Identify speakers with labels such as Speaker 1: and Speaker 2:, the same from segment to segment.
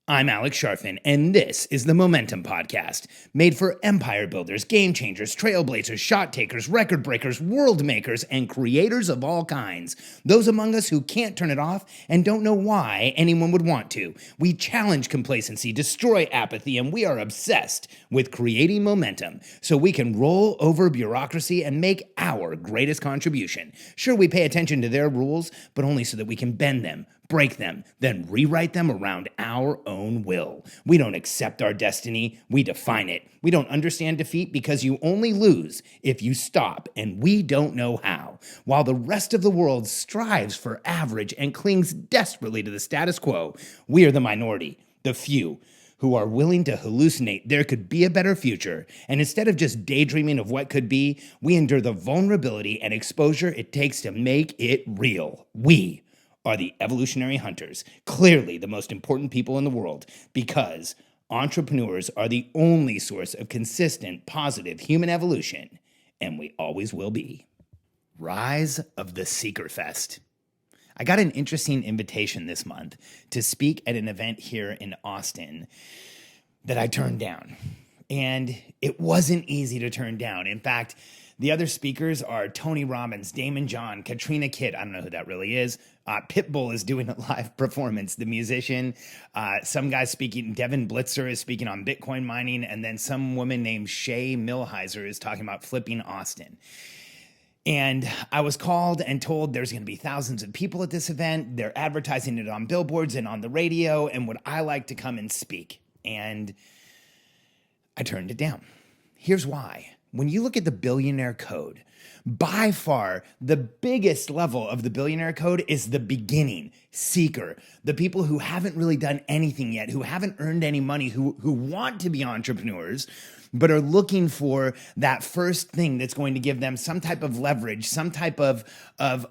Speaker 1: I'm Alex Sharfin, and this is the Momentum Podcast, made for empire builders, game changers, trailblazers, shot takers, record breakers, world makers, and creators of all kinds. Those among us who can't turn it off and don't know why anyone would want to. We challenge complacency, destroy apathy, and we are obsessed with creating momentum so we can roll over bureaucracy and make our greatest contribution. Sure, we pay attention to their rules, but only so that we can bend them, break them, then rewrite them around our own will. We don't accept our destiny, we define it. We don't understand defeat because you only lose if you stop, and we don't know how. While the rest of the world strives for average and clings desperately to the status quo, we are the minority, the few, who are willing to hallucinate there could be a better future, and instead of just daydreaming of what could be, we endure the vulnerability and exposure it takes to make it real. We are the evolutionary hunters, clearly the most important people in the world, because entrepreneurs are the only source of consistent, positive human evolution, and we always will be. Rise of the Seeker Fest. I got an interesting invitation this month to speak at an event here in Austin that I turned down. And it wasn't easy to turn down. In fact, the other speakers are Tony Robbins, Damon John, Katrina Kidd. I don't know who that really is. Pitbull is doing a live performance, the musician. Some guy speaking, Devin Blitzer is speaking on Bitcoin mining. And then some woman named Shay Millhiser is talking about flipping Austin. And I was called and told there's going to be thousands of people at this event. They're advertising it on billboards and on the radio. And would I like to come and speak? And I turned it down. Here's why. When you look at the Billionaire Code, by far the biggest level of the Billionaire Code is the beginning, seeker, the people who haven't really done anything yet, who haven't earned any money, who want to be entrepreneurs, but are looking for that first thing that's going to give them some type of leverage, some type of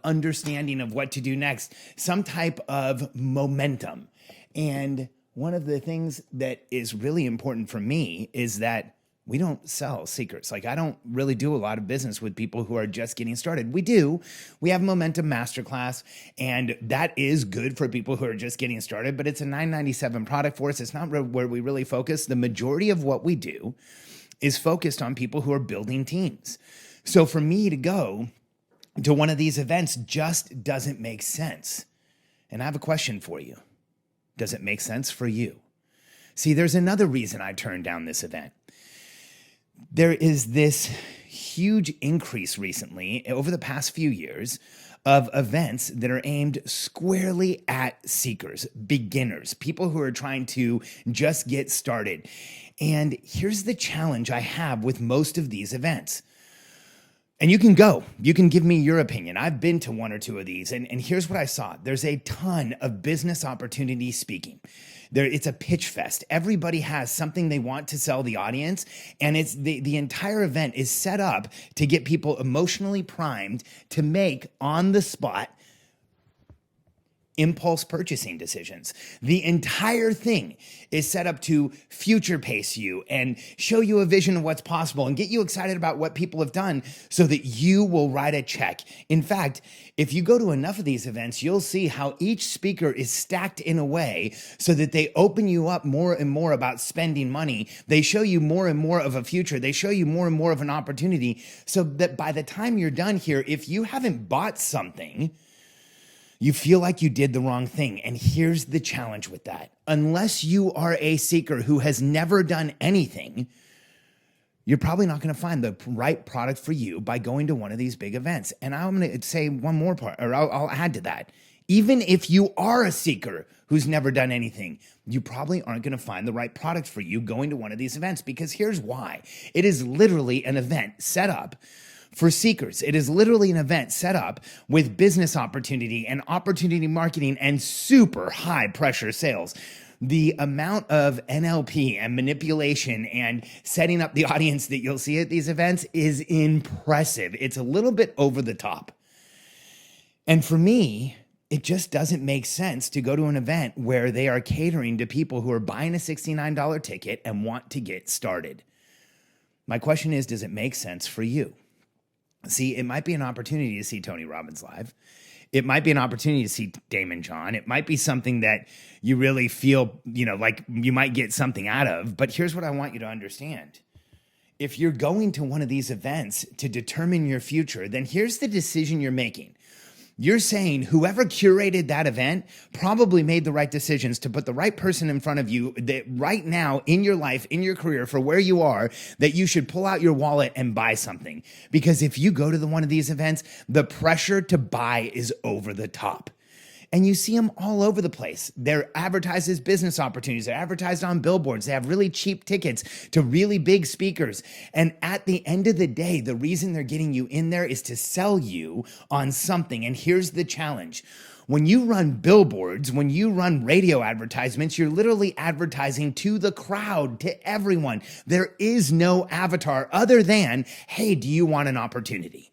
Speaker 1: understanding of what to do next, some type of momentum. And one of the things that is really important for me is that we don't sell secrets. Like, I don't really do a lot of business with people who are just getting started. We do. We have Momentum Masterclass, and that is good for people who are just getting started, but it's a $9.97 product for us. It's not where we really focus. The majority of what we do is focused on people who are building teams. So for me to go to one of these events just doesn't make sense. And I have a question for you. Does it make sense for you? See, there's another reason I turned down this event. There is this huge increase recently, over the past few years, of events that are aimed squarely at seekers, beginners, people who are trying to just get started. And here's the challenge I have with most of these events. And you can go. You can give me your opinion. I've been to one or two of these, and here's what I saw. There's a ton of business opportunity speaking. It's a pitch fest. Everybody has something they want to sell the audience, and it's the entire event is set up to get people emotionally primed to make on the spot impulse purchasing decisions. The entire thing is set up to future pace you and show you a vision of what's possible and get you excited about what people have done so that you will write a check. In fact, if you go to enough of these events, you'll see how each speaker is stacked in a way so that they open you up more and more about spending money. They show you more and more of a future. They show you more and more of an opportunity so that by the time you're done here, if you haven't bought something, you feel like you did the wrong thing. And here's the challenge with that. Unless you are a seeker who has never done anything, you're probably not going to find the right product for you by going to one of these big events. And I'm going to say one more part, or I'll add to that. Even if you are a seeker who's never done anything, you probably aren't going to find the right product for you going to one of these events, because here's why. It is literally an event set up for seekers. It is literally an event set up with business opportunity and opportunity marketing and super high pressure sales. The amount of NLP and manipulation and setting up the audience that you'll see at these events is impressive. It's a little bit over the top. And for me, it just doesn't make sense to go to an event where they are catering to people who are buying a $69 ticket and want to get started. My question is, does it make sense for you? See, it might be an opportunity to see Tony Robbins live. It might be an opportunity to see Damon John. It might be something that you really feel, like you might get something out of. But here's what I want you to understand. If you're going to one of these events to determine your future, then here's the decision you're making. You're saying whoever curated that event probably made the right decisions to put the right person in front of you that right now in your life, in your career, for where you are, that you should pull out your wallet and buy something. Because if you go to one of these events, the pressure to buy is over the top. And you see them all over the place. They're advertised as business opportunities. They're advertised on billboards. They have really cheap tickets to really big speakers. And at the end of the day, the reason they're getting you in there is to sell you on something. And here's the challenge. When you run billboards, when you run radio advertisements, you're literally advertising to the crowd, to everyone. There is no avatar other than, hey, do you want an opportunity?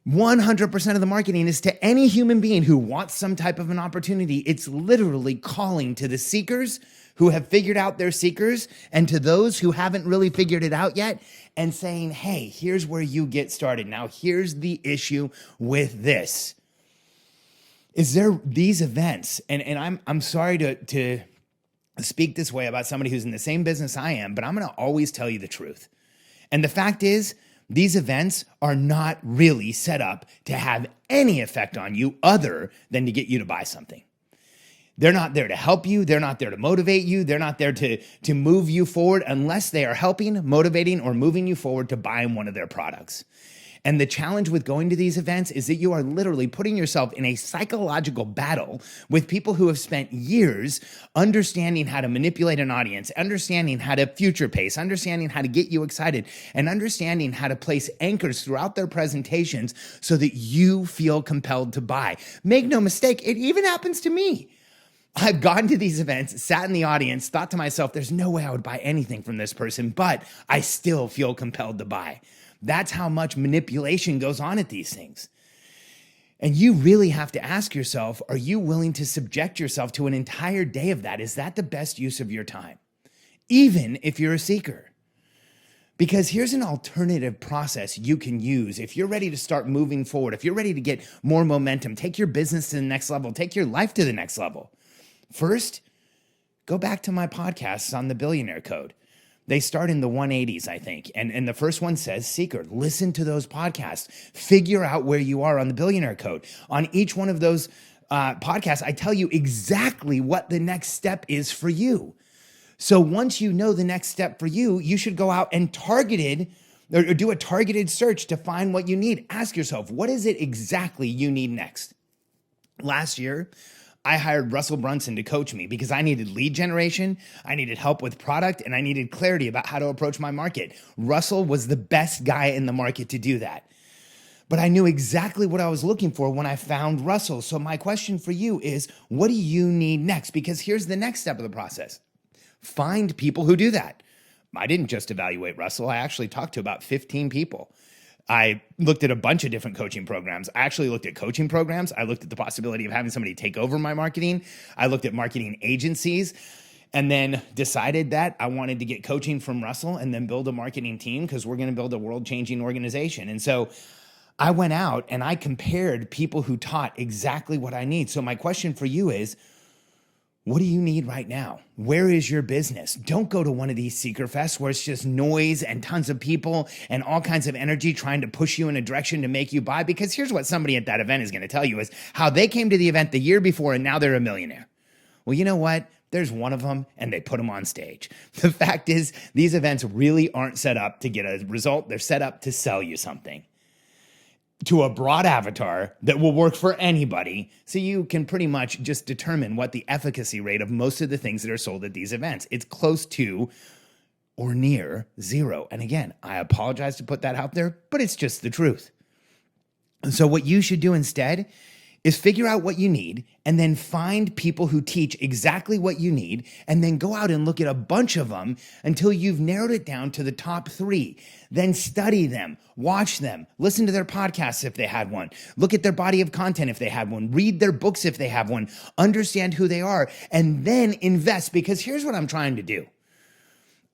Speaker 1: 100% of the marketing is to any human being who wants some type of an opportunity. It's literally calling to the seekers who have figured out their seekers and to those who haven't really figured it out yet and saying, hey, here's where you get started. Now, here's the issue with this. Is there these events, and I'm sorry to speak this way about somebody who's in the same business I am, but I'm going to always tell you the truth. And the fact is, these events are not really set up to have any effect on you other than to get you to buy something. They're not there to help you. They're not there to motivate you. They're not there to move you forward unless they are helping, motivating, or moving you forward to buying one of their products. And the challenge with going to these events is that you are literally putting yourself in a psychological battle with people who have spent years understanding how to manipulate an audience, understanding how to future pace, understanding how to get you excited, and understanding how to place anchors throughout their presentations so that you feel compelled to buy. Make no mistake, it even happens to me. I've gone to these events, sat in the audience, thought to myself, there's no way I would buy anything from this person, but I still feel compelled to buy. That's how much manipulation goes on at these things. And you really have to ask yourself, are you willing to subject yourself to an entire day of that? Is that the best use of your time? Even if you're a seeker. Because here's an alternative process you can use if you're ready to start moving forward, if you're ready to get more momentum, take your business to the next level, take your life to the next level. First, go back to my podcasts on the Billionaire Code. They start in the 180s, I think. And the first one says seeker. Listen to those podcasts. Figure out where you are on the Billionaire Code. On each one of those podcasts, I tell you exactly what the next step is for you. So once you know the next step for you, you should go out and do a targeted search to find what you need. Ask yourself, what is it exactly you need next? Last year, I hired Russell Brunson to coach me because I needed lead generation, I needed help with product, and I needed clarity about how to approach my market. Russell was the best guy in the market to do that. But I knew exactly what I was looking for when I found Russell. So my question for you is, what do you need next? Because here's the next step of the process. Find people who do that. I didn't just evaluate Russell. I actually talked to about 15 people. I looked at a bunch of different coaching programs. I actually looked at coaching programs. I looked at the possibility of having somebody take over my marketing. I looked at marketing agencies and then decided that I wanted to get coaching from Russell and then build a marketing team because we're going to build a world-changing organization. And so I went out and I compared people who taught exactly what I need. So my question for you is, what do you need right now? Where is your business? Don't go to one of these seeker fests where it's just noise and tons of people and all kinds of energy trying to push you in a direction to make you buy. Because here's what somebody at that event is going to tell you is how they came to the event the year before and now they're a millionaire. Well, you know what? There's one of them and they put them on stage. The fact is, these events really aren't set up to get a result. They're set up to sell you something to a broad avatar that will work for anybody, so you can pretty much just determine what the efficacy rate of most of the things that are sold at these events. It's close to or near zero. And again, I apologize to put that out there, but it's just the truth. And so what you should do instead is figure out what you need and then find people who teach exactly what you need and then go out and look at a bunch of them until you've narrowed it down to the top 3. Then study them, watch them, listen to their podcasts if they had one, look at their body of content if they had one, read their books if they have one, understand who they are, and then invest. Because here's what I'm trying to do.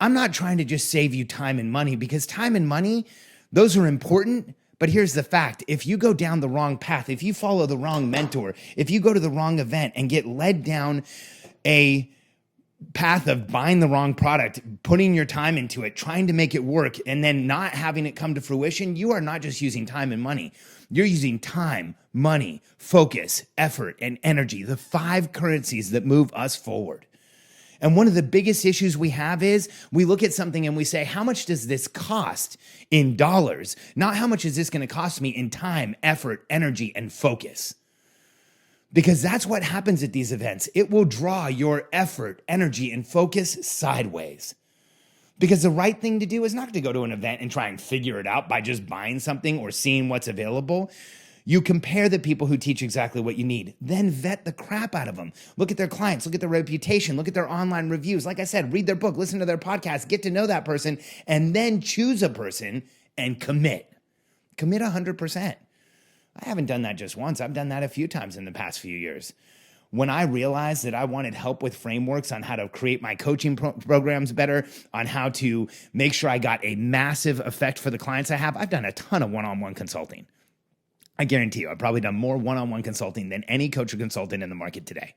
Speaker 1: I'm not trying to just save you time and money, because time and money, those are important, But here's the fact. If you go down the wrong path, if you follow the wrong mentor, if you go to the wrong event and get led down a path of buying the wrong product, putting your time into it, trying to make it work, and then not having it come to fruition, you are not just using time and money. You're using time, money, focus, effort, and energy, the 5 currencies that move us forward. And one of the biggest issues we have is we look at something and we say, how much does this cost in dollars? Not how much is this going to cost me in time, effort, energy, and focus? Because that's what happens at these events. It will draw your effort, energy, and focus sideways. Because the right thing to do is not to go to an event and try and figure it out by just buying something or seeing what's available. You compare the people who teach exactly what you need, then vet the crap out of them. Look at their clients, look at their reputation, look at their online reviews. Like I said, read their book, listen to their podcast, get to know that person, and then choose a person and commit. Commit 100%. I haven't done that just once. I've done that a few times in the past few years. When I realized that I wanted help with frameworks on how to create my coaching programs better, on how to make sure I got a massive effect for the clients I have, I've done a ton of one-on-one consulting. I guarantee you, I've probably done more one-on-one consulting than any coach or consultant in the market today.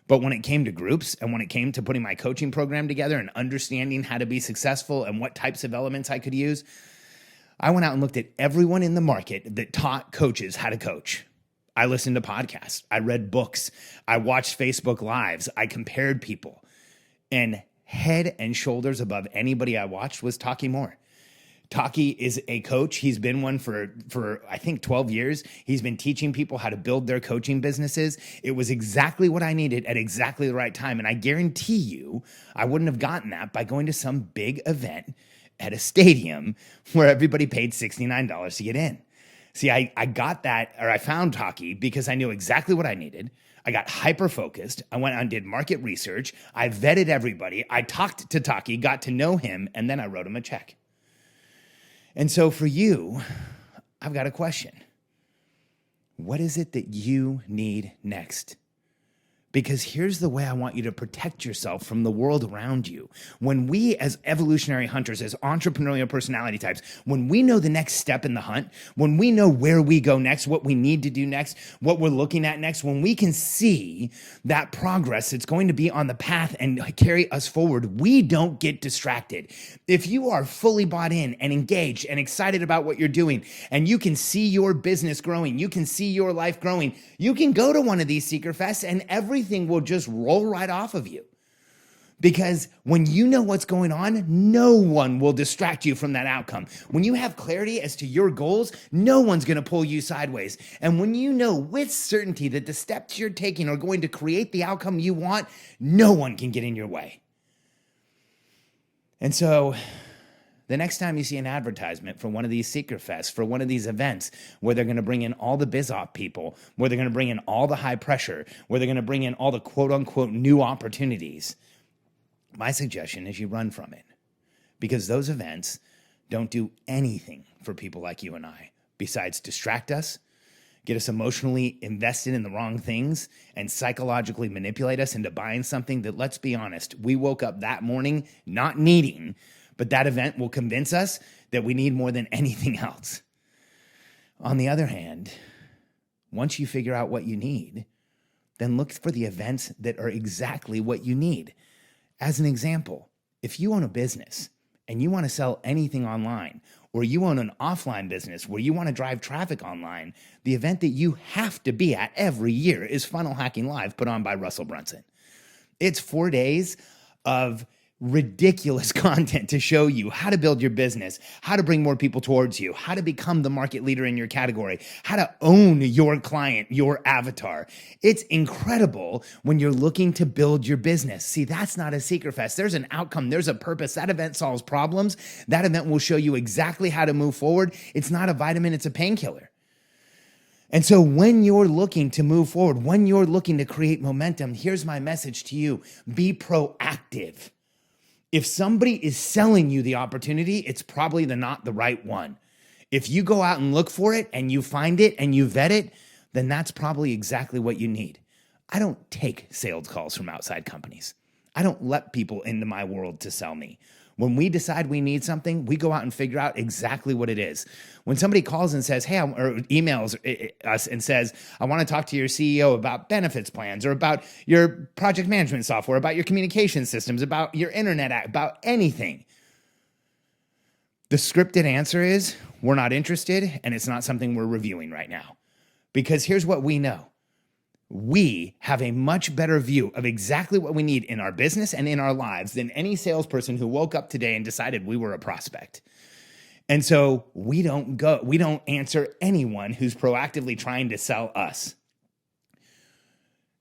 Speaker 1: But when it came to groups and when it came to putting my coaching program together and understanding how to be successful and what types of elements I could use, I went out and looked at everyone in the market that taught coaches how to coach. I listened to podcasts. I read books. I watched Facebook Lives. I compared people. And head and shoulders above anybody I watched was Taki Moore. Taki is a coach. He's been one for I think 12 years. He's been teaching people how to build their coaching businesses. It was exactly what I needed at exactly the right time. And I guarantee you, I wouldn't have gotten that by going to some big event at a stadium where everybody paid $69 to get in. See, I got that, or I found Taki because I knew exactly what I needed. I got hyper-focused. I went out and did market research. I vetted everybody. I talked to Taki, got to know him, and then I wrote him a check. And so for you, I've got a question. What is it that you need next? Because here's the way I want you to protect yourself from the world around you. When we as evolutionary hunters, as entrepreneurial personality types, when we know the next step in the hunt, when we know where we go next, what we need to do next, what we're looking at next, when we can see that progress that's going to be on the path and carry us forward, we don't get distracted. If you are fully bought in and engaged and excited about what you're doing, and you can see your business growing, you can see your life growing, you can go to one of these Seeker Fests and everything will just roll right off of you. Because when you know what's going on, no one will distract you from that outcome. When you have clarity as to your goals, no one's going to pull you sideways. And when you know with certainty that the steps you're taking are going to create the outcome you want, no one can get in your way. And so the next time you see an advertisement for one of these Seeker Fests, for one of these events where they're going to bring in all the biz op people, where they're going to bring in all the high pressure, where they're going to bring in all the quote unquote new opportunities, my suggestion is you run from it, because those events don't do anything for people like you and I besides distract us, get us emotionally invested in the wrong things, and psychologically manipulate us into buying something that, let's be honest, we woke up that morning not needing. But that event will convince us that we need more than anything else. On the other hand, once you figure out what you need, then look for the events that are exactly what you need. As an example, if you own a business and you want to sell anything online, or you own an offline business where you want to drive traffic online, the event that you have to be at every year is Funnel Hacking Live, put on by Russell Brunson. It's 4 days of ridiculous content to show you how to build your business, how to bring more people towards you, how to become the market leader in your category, how to own your client, your avatar. It's incredible when you're looking to build your business. See, that's not a Seeker Fest. There's an outcome. There's a purpose. That event solves problems. That event will show you exactly how to move forward. It's not a vitamin. It's a painkiller. And so when you're looking to move forward, when you're looking to create momentum, here's my message to you. Be proactive. If somebody is selling you the opportunity, it's probably not the right one. If you go out and look for it and you find it and you vet it, then that's probably exactly what you need. I don't take sales calls from outside companies. I don't let people into my world to sell me. When we decide we need something, we go out and figure out exactly what it is. When somebody calls and says, hey, or emails us and says, I want to talk to your CEO about benefits plans or about your project management software, about your communication systems, about your internet app, about anything, the scripted answer is we're not interested and it's not something we're reviewing right now. Because here's what we know. We have a much better view of exactly what we need in our business and in our lives than any salesperson who woke up today and decided we were a prospect. And so we don't answer anyone who's proactively trying to sell us.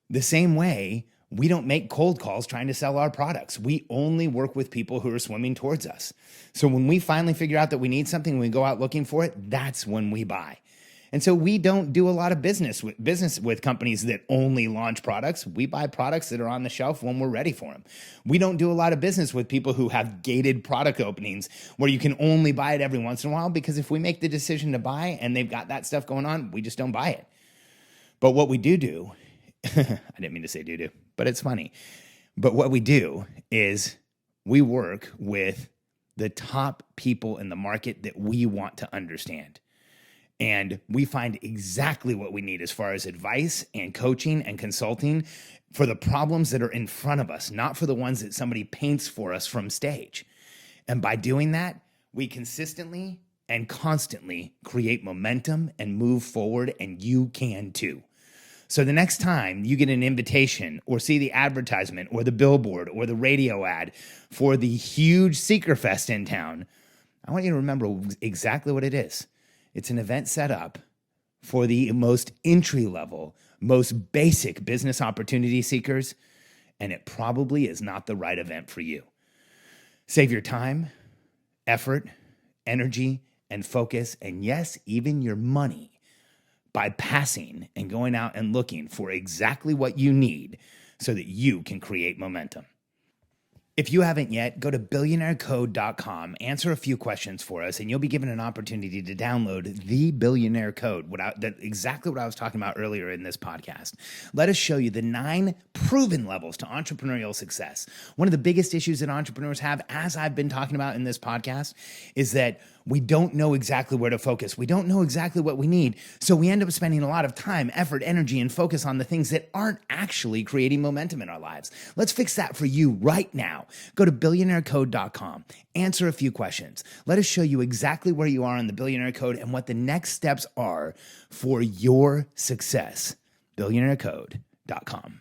Speaker 1: The same way, we don't make cold calls trying to sell our products. We only work with people who are swimming towards us. So when we finally figure out that we need something, we go out looking for it, that's when we buy. And so we don't do a lot of business with companies that only launch products. We buy products that are on the shelf when we're ready for them. We don't do a lot of business with people who have gated product openings where you can only buy it every once in a while, because if we make the decision to buy and they've got that stuff going on, we just don't buy it. But what we do, I didn't mean to say do, but it's funny. But what we do is we work with the top people in the market that we want to understand. And we find exactly what we need as far as advice and coaching and consulting for the problems that are in front of us, not for the ones that somebody paints for us from stage. And by doing that, we consistently and constantly create momentum and move forward, and you can too. So the next time you get an invitation or see the advertisement or the billboard or the radio ad for the huge Seeker Fest in town, I want you to remember exactly what it is. It's an event set up for the most entry-level, most basic business opportunity seekers, and it probably is not the right event for you. Save your time, effort, energy, and focus, and yes, even your money, by passing and going out and looking for exactly what you need so that you can create momentum. If you haven't yet, go to billionairecode.com, answer a few questions for us, and you'll be given an opportunity to download the Billionaire Code, exactly what I was talking about earlier in this podcast. Let us show you the 9 proven levels to entrepreneurial success. One of the biggest issues that entrepreneurs have, as I've been talking about in this podcast, is that we don't know exactly where to focus. We don't know exactly what we need. So we end up spending a lot of time, effort, energy, and focus on the things that aren't actually creating momentum in our lives. Let's fix that for you right now. Go to billionairecode.com. Answer a few questions. Let us show you exactly where you are in the Billionaire Code and what the next steps are for your success. billionairecode.com.